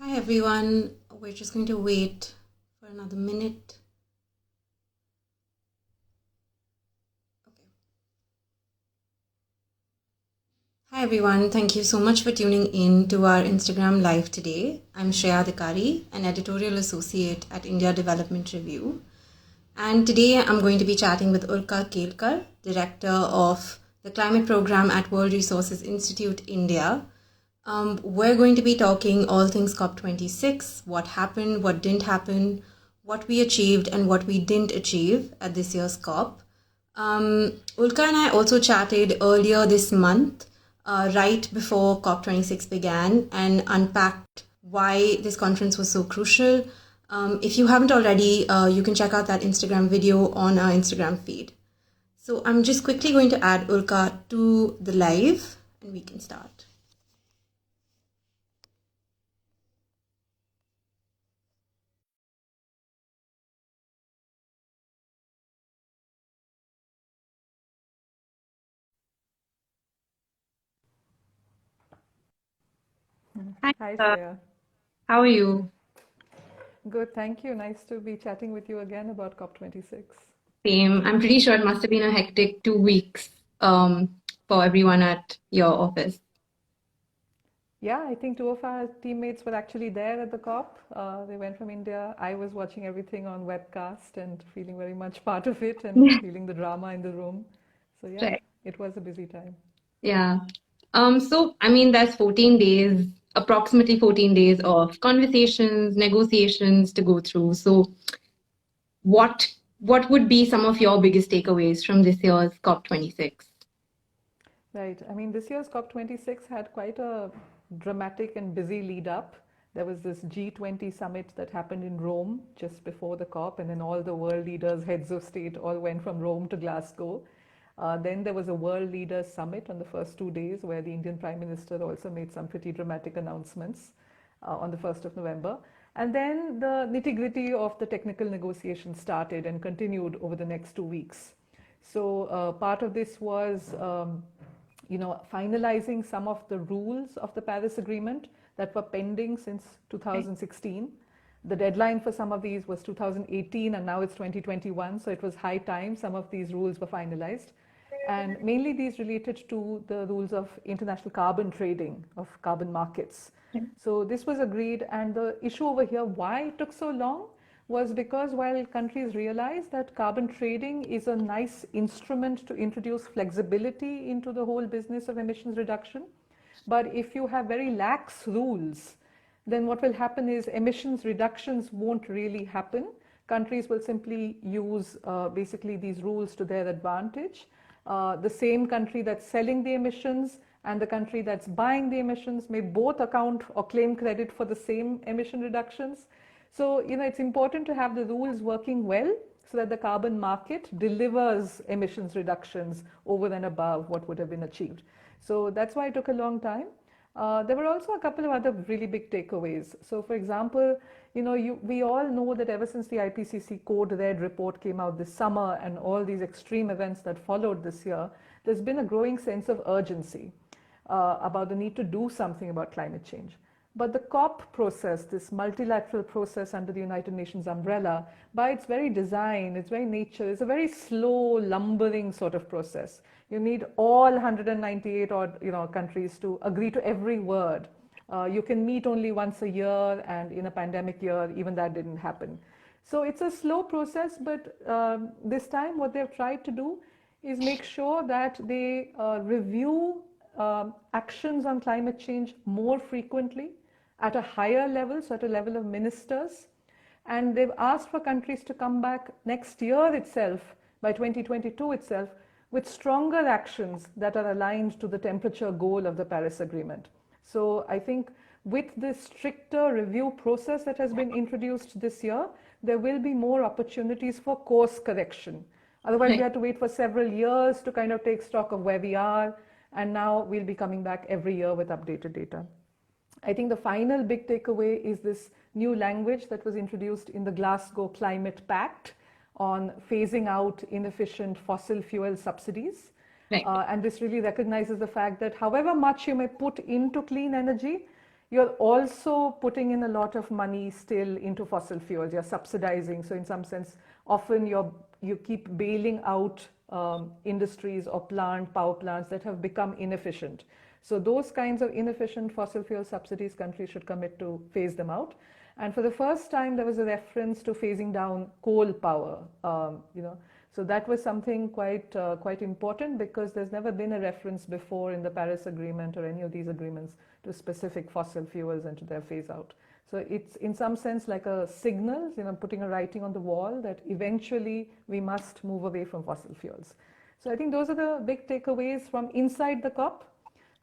Hi everyone, we're just going to wait for another minute. Okay. Hi everyone, thank you so much for tuning in to our Instagram live today. I'm Shreya Adhikari, an editorial associate at India Development Review. And today I'm going to be chatting with Ulka Kelkar, director of the climate program at World Resources Institute India. We're going to be talking all things COP26, what happened, what didn't happen, what we achieved and what we didn't achieve at this year's COP. Ulka and I also chatted earlier this month, right before COP26 began, and unpacked why this conference was so crucial. If you haven't already, you can check out that Instagram video on our Instagram feed. So I'm just quickly going to add Ulka to the live and we can start. Hi, Hi, Shreya. how are you? Good, thank you. Nice to be chatting with you again about COP26. Same. I'm pretty sure it must have been a hectic 2 weeks for everyone at your office. Yeah, I think two of our teammates were actually there at the COP. They went from India. I was watching everything on webcast and feeling very much part of it and feeling the drama in the room. So, yeah, Right. it was a busy time. Yeah. So I mean that's 14 days, approximately 14 days of conversations, negotiations to go through. So what would be some of your biggest takeaways from this year's COP26? Right. I mean, this year's COP26 had quite a dramatic and busy lead up. There was this G20 summit that happened in Rome just before the COP, and then all the world leaders, heads of state, all went from Rome to Glasgow. Then there was a World Leaders Summit on the first 2 days, where the Indian Prime Minister also made some pretty dramatic announcements on the 1st of November. And then the nitty gritty of the technical negotiations started and continued over the next 2 weeks. So part of this was finalizing some of the rules of the Paris Agreement that were pending since 2016. The deadline for some of these was 2018 and now it's 2021, so it was high time some of these rules were finalized. And mainly these related to the rules of international carbon trading, of carbon markets. So this was agreed, and the issue over here, why it took so long, was because while countries realized that carbon trading is a nice instrument to introduce flexibility into the whole business of emissions reduction, but if you have very lax rules, then what will happen is emissions reductions won't really happen. Countries will simply use basically these rules to their advantage. The same country that's selling the emissions and the country that's buying the emissions may both account or claim credit for the same emission reductions. So, it's important to have the rules working well so that the carbon market delivers emissions reductions over and above what would have been achieved. So that's why it took a long time. There were also a couple of other really big takeaways. So, for example, we all know that ever since the IPCC Code Red report came out this summer and all these extreme events that followed this year, there's been a growing sense of urgency about the need to do something about climate change. But the COP process, this multilateral process under the United Nations umbrella, by its very design, its very nature, is a very slow, lumbering sort of process. You need all 198 odd countries to agree to every word. You can meet only once a year, and in a pandemic year, even that didn't happen. So it's a slow process, but this time what they've tried to do is make sure that they review actions on climate change more frequently at a higher level, so at a level of ministers. And they've asked for countries to come back next year itself, by 2022 itself, with stronger actions that are aligned to the temperature goal of the Paris Agreement. So I think with this stricter review process that has been introduced this year, there will be more opportunities for course correction. Otherwise, we had to wait for several years to kind of take stock of where we are, and now we'll be coming back every year with updated data. I think the final big takeaway is this new language that was introduced in the Glasgow Climate Pact on phasing out inefficient fossil fuel subsidies. Right. And this really recognizes the fact that however much you may put into clean energy, you're also putting in a lot of money still into fossil fuels. You're subsidizing. So in some sense, often you keep bailing out industries or power plants that have become inefficient. So those kinds of inefficient fossil fuel subsidies, countries should commit to phase them out. And for the first time, there was a reference to phasing down coal power. So that was something quite important, because there's never been a reference before in the Paris Agreement or any of these agreements to specific fossil fuels and to their phase out. So it's in some sense like a signal, putting a writing on the wall that eventually we must move away from fossil fuels. So I think those are the big takeaways from inside the COP.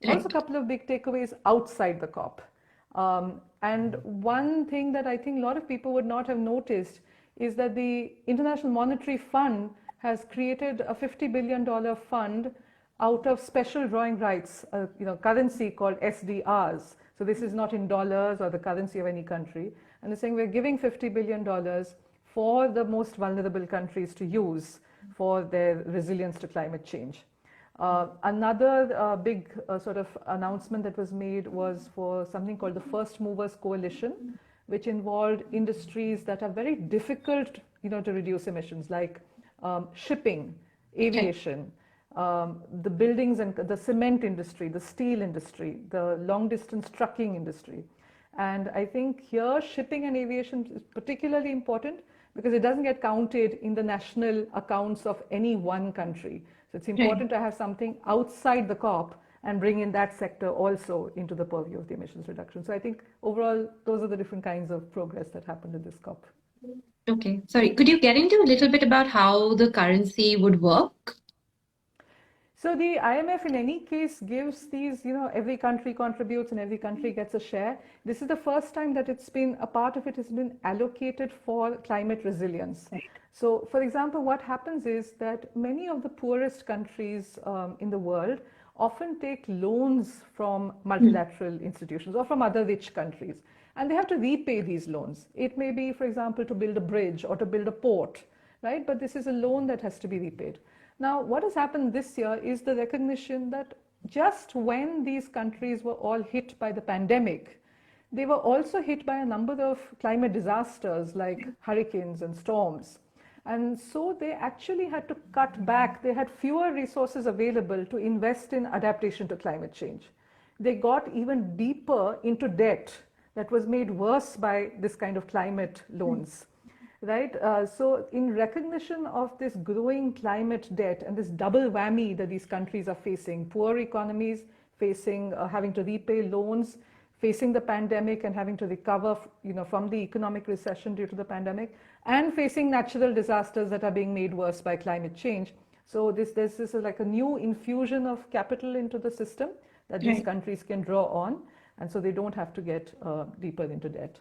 There's also a couple of big takeaways outside the COP. And one thing that I think a lot of people would not have noticed is that the International Monetary Fund has created a $50 billion fund out of special drawing rights, currency called SDRs. So this is not in dollars or the currency of any country. And it's saying we're giving $50 billion for the most vulnerable countries to use for their resilience to climate change. Another big sort of announcement that was made was for something called the First Movers Coalition, which involved industries that are very difficult, to reduce emissions, like shipping, aviation, the buildings and the cement industry, the steel industry, the long-distance trucking industry. And I think here shipping and aviation is particularly important because it doesn't get counted in the national accounts of any one country. So it's important to have something outside the COP and bring in that sector also into the purview of the emissions reduction. So I think overall, those are the different kinds of progress that happened in this COP. Okay, sorry, could you get into a little bit about how the currency would work? So the IMF in any case gives these, every country contributes and every country gets a share. This is the first time that a part of it has been allocated for climate resilience. Right. So for example, what happens is that many of the poorest countries in the world often take loans from multilateral institutions or from other rich countries. And they have to repay these loans. It may be, for example, to build a bridge or to build a port, right? But this is a loan that has to be repaid. Now, what has happened this year is the recognition that just when these countries were all hit by the pandemic, they were also hit by a number of climate disasters like hurricanes and storms. And so they actually had to cut back. They had fewer resources available to invest in adaptation to climate change. They got even deeper into debt that was made worse by this kind of climate loans. Right? So in recognition of this growing climate debt and this double whammy that these countries are facing, poor economies facing, having to repay loans, facing the pandemic and having to recover, from the economic recession due to the pandemic, and facing natural disasters that are being made worse by climate change. So this is like a new infusion of capital into the system that these countries can draw on, and so they don't have to get deeper into debt.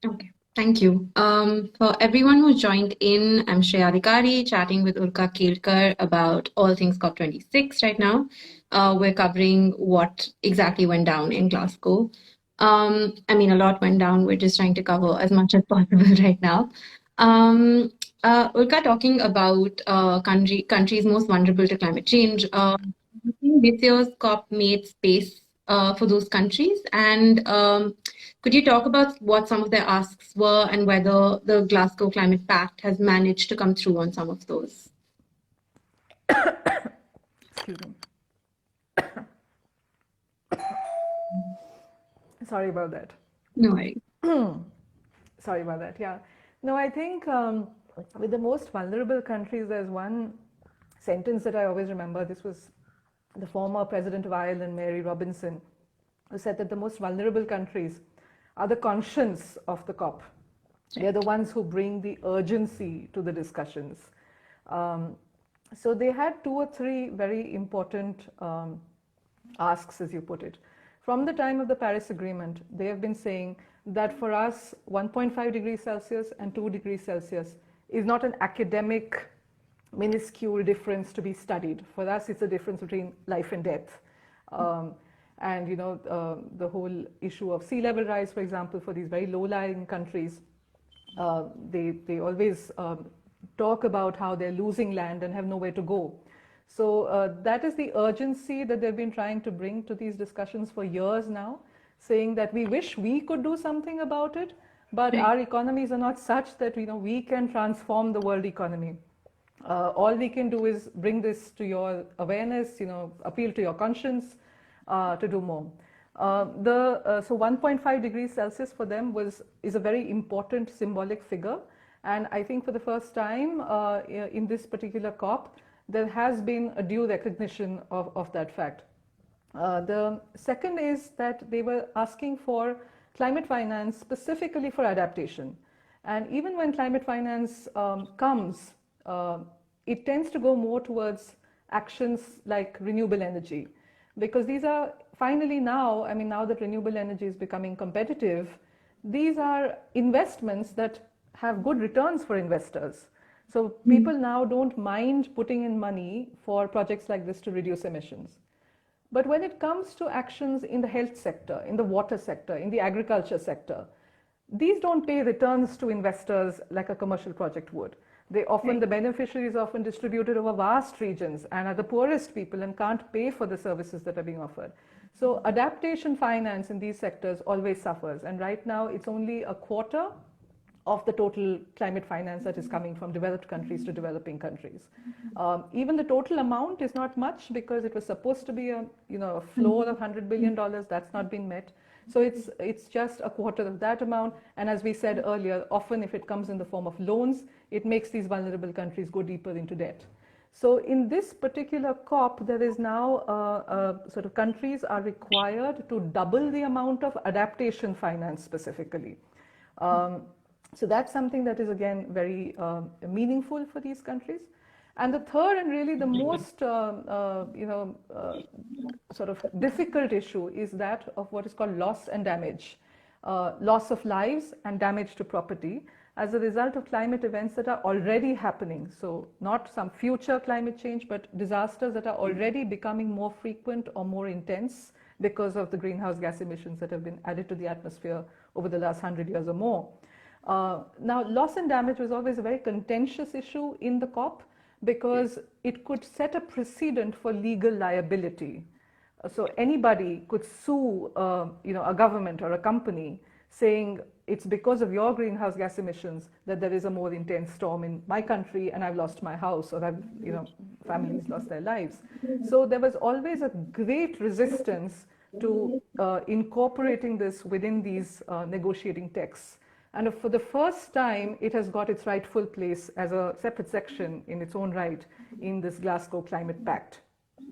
Okay. Thank you. For everyone who joined in, I'm Shreya Adhikari chatting with Ulka Kelkar about all things COP26 right now. We're covering what exactly went down in Glasgow. A lot went down. We're just trying to cover as much as possible right now. Ulka, talking about countries most vulnerable to climate change, I think this year's COP made space for those countries, and could you talk about what some of their asks were and whether the Glasgow Climate Pact has managed to come through on some of those? Excuse me. Sorry about that. No worries. Sorry about that, yeah. No, I think with the most vulnerable countries, there's one sentence that I always remember. This was the former President of Ireland, Mary Robinson, who said that the most vulnerable countries are the conscience of the COP. They're the ones who bring the urgency to the discussions. So they had 2 or 3 very important asks, as you put it. From the time of the Paris Agreement, they have been saying that for us, 1.5 degrees Celsius and 2 degrees Celsius is not an academic, minuscule difference to be studied. For us, it's a difference between life and death. And the whole issue of sea level rise, for example, for these very low-lying countries, they always talk about how they're losing land and have nowhere to go. So that is the urgency that they've been trying to bring to these discussions for years now. saying that we wish we could do something about it, but our economies are not such that we can transform the world economy. All we can do is bring this to your awareness, appeal to your conscience to do more. So 1.5 degrees Celsius for them is a very important symbolic figure, and I think for the first time in this particular COP, there has been a due recognition of that fact. The second is that they were asking for climate finance specifically for adaptation. And even when climate finance comes, it tends to go more towards actions like renewable energy. Because these are finally now, now that renewable energy is becoming competitive, these are investments that have good returns for investors. So people now don't mind putting in money for projects like this to reduce emissions. But when it comes to actions in the health sector, in the water sector, in the agriculture sector, these don't pay returns to investors like a commercial project would. The beneficiaries often distributed over vast regions and are the poorest people and can't pay for the services that are being offered. So adaptation finance in these sectors always suffers. And right now it's only a quarter of the total climate finance that is coming from developed countries to developing countries. Even the total amount is not much because it was supposed to be a floor of $100 billion. That's not been met. So it's just a quarter of that amount. And as we said earlier, often if it comes in the form of loans, it makes these vulnerable countries go deeper into debt. So in this particular COP, there is now sort of countries are required to double the amount of adaptation finance specifically. So that's something that is again very meaningful for these countries. And the third and really the most sort of difficult issue is that of what is called loss and damage, loss of lives and damage to property as a result of climate events that are already happening. So not some future climate change, but disasters that are already becoming more frequent or more intense because of the greenhouse gas emissions that have been added to the atmosphere over the last 100 years or more. Now, loss and damage was always a very contentious issue in the COP because it could set a precedent for legal liability. So anybody could sue, a government or a company saying it's because of your greenhouse gas emissions that there is a more intense storm in my country and I've lost my house or I've, families lost their lives. So there was always a great resistance to incorporating this within these negotiating texts. And for the first time, it has got its rightful place as a separate section in its own right in this Glasgow Climate Pact.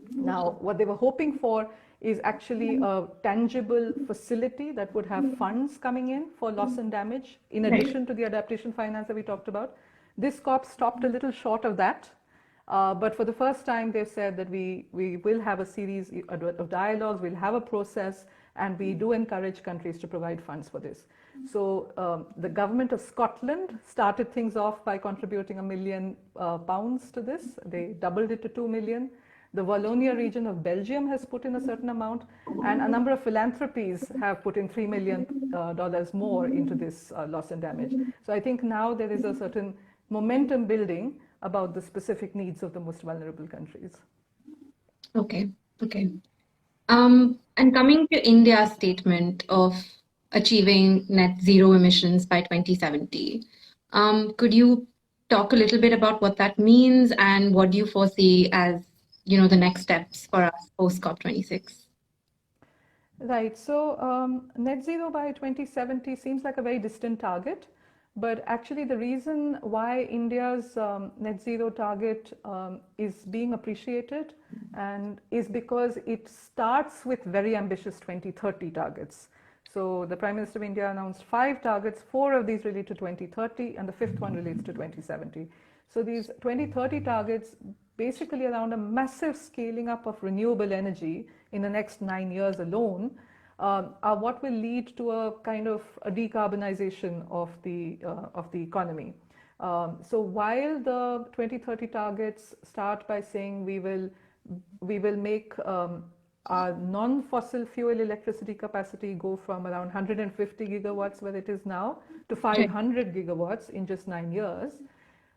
Now, what they were hoping for is actually a tangible facility that would have funds coming in for loss and damage, in addition to the adaptation finance that we talked about. This COP stopped a little short of that, but for the first time, they've said that we will have a series of dialogues, we'll have a process, and we do encourage countries to provide funds for this. So the government of Scotland started things off by contributing £1 million to this. They doubled it to 2 million. The Wallonia region of Belgium has put in a certain amount, and a number of philanthropies have put in $3 million more into this loss and damage. So I think now there is a certain momentum building about the specific needs of the most vulnerable countries. Okay. And coming to India's statement of achieving net zero emissions by 2070, could you talk a little bit about what that means and what do you foresee as the next steps for us post COP26? Right. So net zero by 2070 seems like a very distant target, but actually the reason why India's net zero target is being appreciated and is because it starts with very ambitious 2030 targets. So the Prime Minister of India announced 5 targets, 4 of these relate to 2030 and the 5th one relates to 2070. So these 2030 targets basically around a massive scaling up of renewable energy in the next 9 years alone are what will lead to a kind of a decarbonization of the economy. So while the 2030 targets start by saying we will make our non-fossil fuel electricity capacity go from around 150 gigawatts where it is now to 500 gigawatts in just 9 years,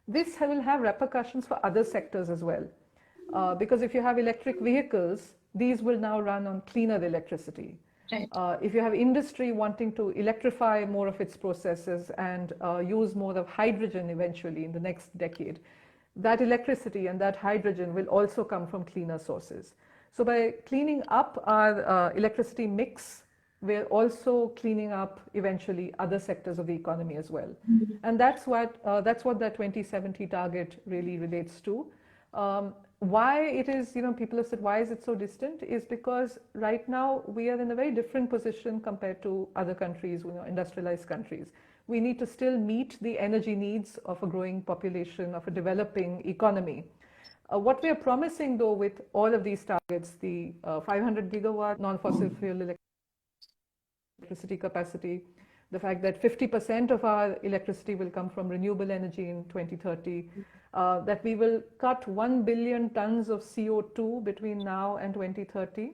this will have repercussions for other sectors as well. Because if you have electric vehicles, these will now run on cleaner electricity. Right. If you have industry wanting to electrify more of its processes and use more of hydrogen eventually in the next decade, that electricity and that hydrogen will also come from cleaner sources. So by cleaning up our electricity mix, we're also cleaning up eventually other sectors of the economy as well. And that's what that 2070 target really relates to. Why it is, people have said, why is it so distant? Is because right now we are in a very different position compared to other countries, industrialized countries. We need to still meet the energy needs of a growing population, of a developing economy. What we are promising, though, with all of these targets, the 500 gigawatt non-fossil fuel electricity capacity, the fact that 50% of our electricity will come from renewable energy in 2030, that we will cut 1 billion tons of CO2 between now and 2030,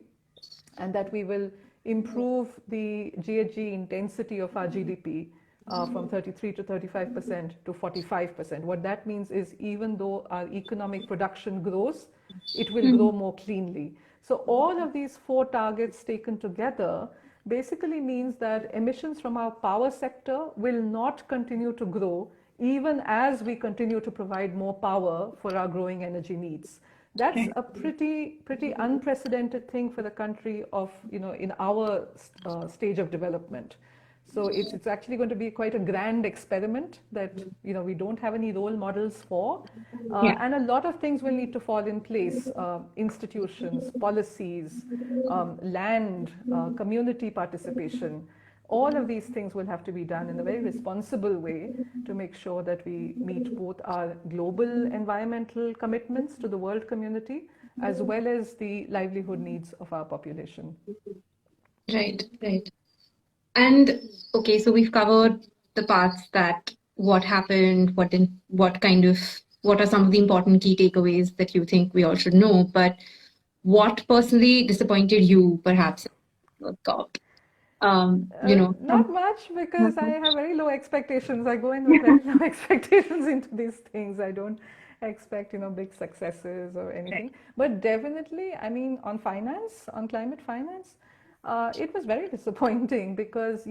and that we will improve the GHG intensity of our GDP from 33 to 35% to 45%. What that means is even though our economic production grows, it will grow more cleanly. So all of these 4 targets taken together basically means that emissions from our power sector will not continue to grow even as we continue to provide more power for our growing energy needs. That's a pretty unprecedented thing for the country of, in our stage of development. So it's actually going to be quite a grand experiment that, we don't have any role models for. And a lot of things will need to fall in place. Institutions, policies, land, community participation. All of these things will have to be done in a very responsible way to make sure that we meet both our global environmental commitments to the world community as well as the livelihood needs of our population. Right, right. And okay, so we've covered the parts that what happened, what are some of the important key takeaways that you think we all should know, but what personally disappointed you, perhaps, in COP? Not much, because I have very low expectations. I go in with very low expectations into these things. I don't expect, big successes or anything. But definitely, I mean, on finance, on climate finance, it was very disappointing because,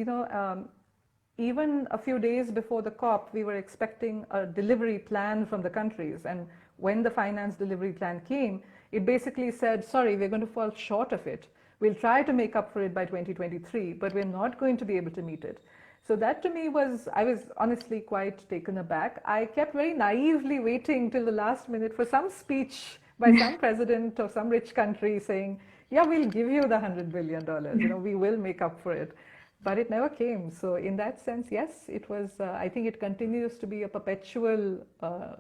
even a few days before the COP, we were expecting a delivery plan from the countries. And when the finance delivery plan came, it basically said, sorry, we're going to fall short of it. We'll try to make up for it by 2023, but we're not going to be able to meet it. So that to me I was honestly quite taken aback. I kept very naively waiting till the last minute for some speech by some president of some rich country saying, yeah, we'll give you the $100 billion, we will make up for it. But it never came. So in that sense, yes, it was, I think it continues to be a perpetual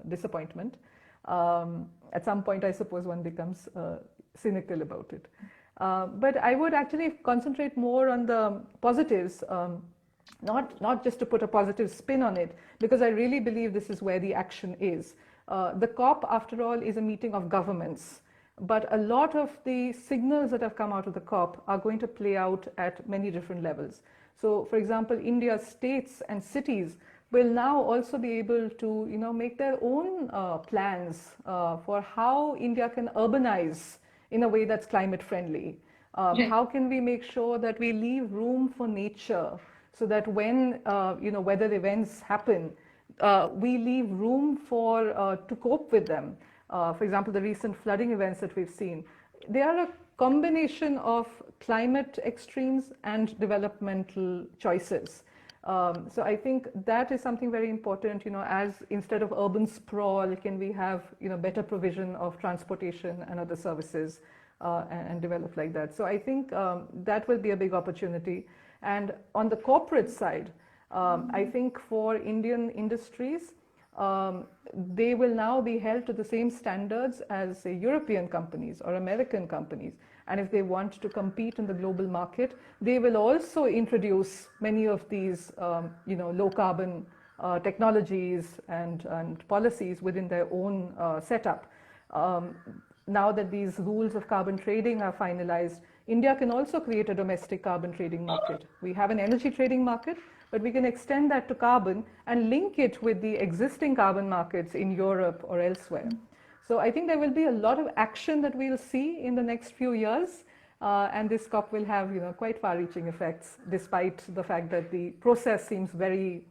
disappointment. At some point, I suppose one becomes cynical about it. But I would actually concentrate more on the positives, not just to put a positive spin on it, because I really believe this is where the action is. The COP, after all, is a meeting of governments. But a lot of the signals that have come out of the COP are going to play out at many different levels. So, for example, India's states and cities will now also be able to, make their own plans for how India can urbanize in a way that's climate friendly. How can we make sure that we leave room for nature so that when, weather events happen, we leave room to cope with them. For example, the recent flooding events that we've seen, they are a combination of climate extremes and developmental choices. So I think that is something very important, as instead of urban sprawl, can we have, better provision of transportation and other services and develop like that. So I think that will be a big opportunity. And on the corporate side, I think for Indian industries, they will now be held to the same standards as, say, European companies or American companies. And if they want to compete in the global market, they will also introduce many of these, low carbon technologies and policies within their own setup. Now that these rules of carbon trading are finalized, India can also create a domestic carbon trading market. We have an energy trading market, but we can extend that to carbon and link it with the existing carbon markets in Europe or elsewhere. So I think there will be a lot of action that we'll see in the next few years. And this COP will have, quite far-reaching effects, despite the fact that the process seems very,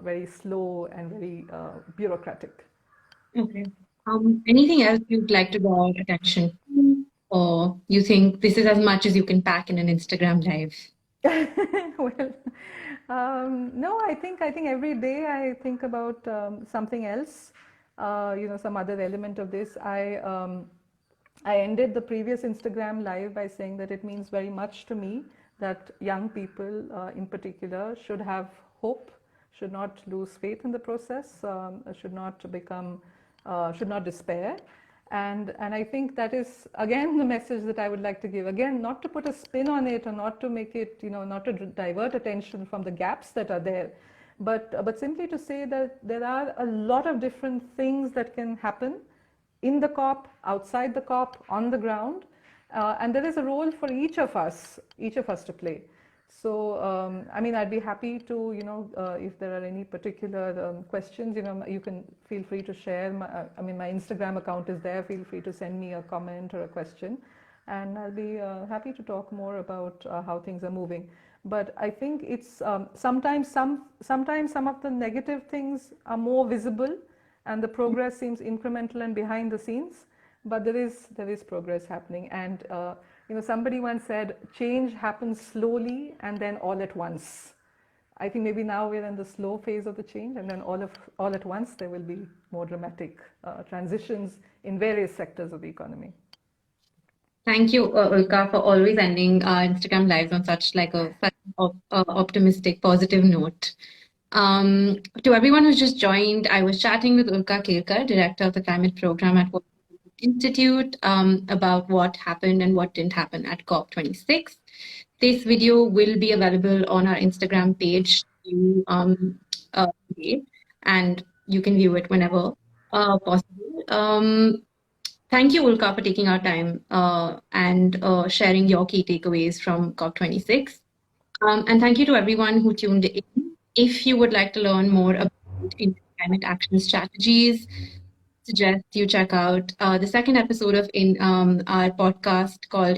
very slow and very bureaucratic. Okay. Anything else you'd like to draw our attention to, or you think this is as much as you can pack in an Instagram live? Well, no, I think every day I think about something else, some other element of this. I ended the previous Instagram live by saying that it means very much to me that young people, in particular, should have hope, should not lose faith in the process, should not despair. And I think that is, again, the message that I would like to give. Again, not to put a spin on it or not to make it, not to divert attention from the gaps that are there, but simply to say that there are a lot of different things that can happen in the COP, outside the COP, on the ground, and there is a role for each of us to play. So, I'd be happy to, if there are any particular questions, you can feel free to share. My Instagram account is there. Feel free to send me a comment or a question, and I'll be happy to talk more about how things are moving. But I think it's sometimes some of the negative things are more visible, and the progress seems incremental and behind the scenes. But there is progress happening, and somebody once said, change happens slowly and then all at once. I think maybe now we're in the slow phase of the change, and then all at once there will be more dramatic transitions in various sectors of the economy. Thank you, Ulka, for always ending our Instagram lives on such optimistic, positive note. To everyone who's just joined, I was chatting with Ulka Kelkar, Director of the Climate Program at World Institute, about what happened and what didn't happen at COP26. This video will be available on our Instagram page today, and you can view it whenever possible. Thank you, Ulka, for taking our time and sharing your key takeaways from COP26. And thank you to everyone who tuned in. If you would like to learn more about Indian climate action strategies, suggest you check out the second episode of our podcast called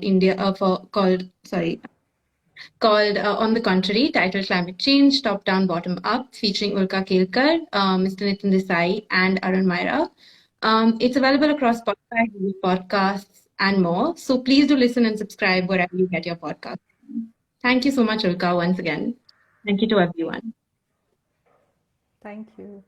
On the Contrary, titled Climate Change, Top Down, Bottom Up, featuring Ulka Kelkar, Mr. Nitin Desai, and Arun Myra. It's available across Spotify, Google Podcasts, and more. So please do listen and subscribe wherever you get your podcast. Thank you so much, Ulka, once again. Thank you to everyone. Thank you.